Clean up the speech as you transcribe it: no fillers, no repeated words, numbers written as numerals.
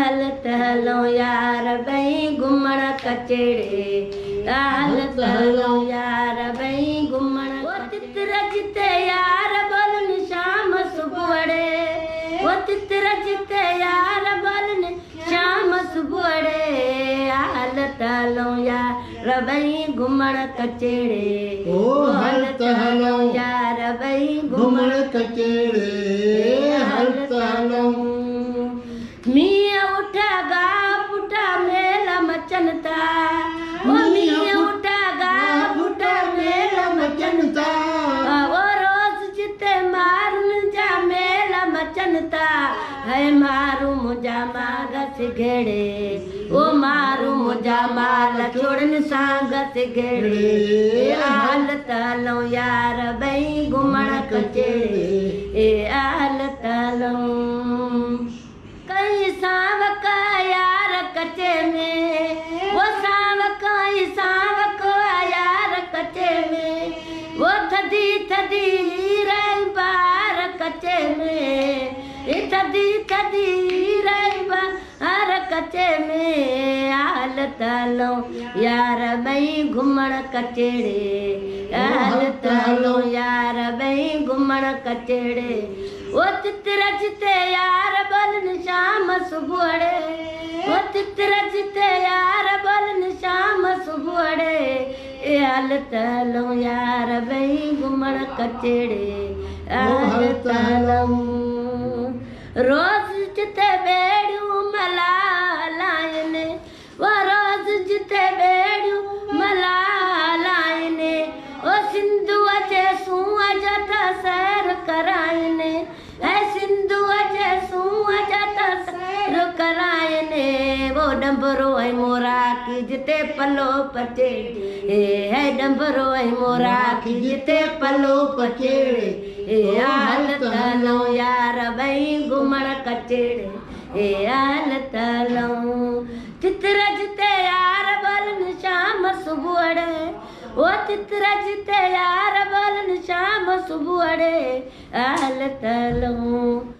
हलत हलो यार बई घुमण कचेड़े हलत हलो यार बई घुमण वो तितर जिते यार बोलन शाम सुबुहड़े वो तितर जिते यार बोलन शाम सुबुहड़े हलत हलो यार बई घुमण कचेड़े हलत हलो यार बई घुमण कचेड़े हलत हलो मिया उठा गा पुटा मेला मचनता मिया उठा गा पुटा मेला मचनता वो रोज जिते मारून जा मेला मचनता है मारू मुझा मागस घेड़े ओ मारू मुझा माल छोड़न सांगस घेड़े हालत हलो यार बई घुमण कचेड़े हालत हलो कई सावक यार कचे में वो सावक यार कचे में वो थदी थदी रही बार कचे में थदी रही बार कचे में हालत हलो यार बई घुमण कचेड़े हालत हलो यार बई घुमण कचेड़े वो तितर जिते यार बोलन शाम सुबुहड़े वो तितर जिते यार बोलन शाम सुबुहड़े हलत हलो यार बई घुमण कचेड़े हलत हलो रोज जिते बेड़ियूं मलालाइने वो रोज जिते बेड़ियूं मलालाइने ओ सिंधुअ जे सूंह जत सैर कराइने है सिंधुअ जे सूंह जत सैर कराइने वो डंबरो ऐं मोरा की जिते पलो पचेड़े है डंबरो ऐं मोरा की जिते पलो पचेड़े हालत हलो यार बई घुमण कचेड़े हालत हलो तितर जिते यार बोलन शाम सुबुहड़े वो तितर जिते यार बोलन शाम सुबुहड़े हालत हलो।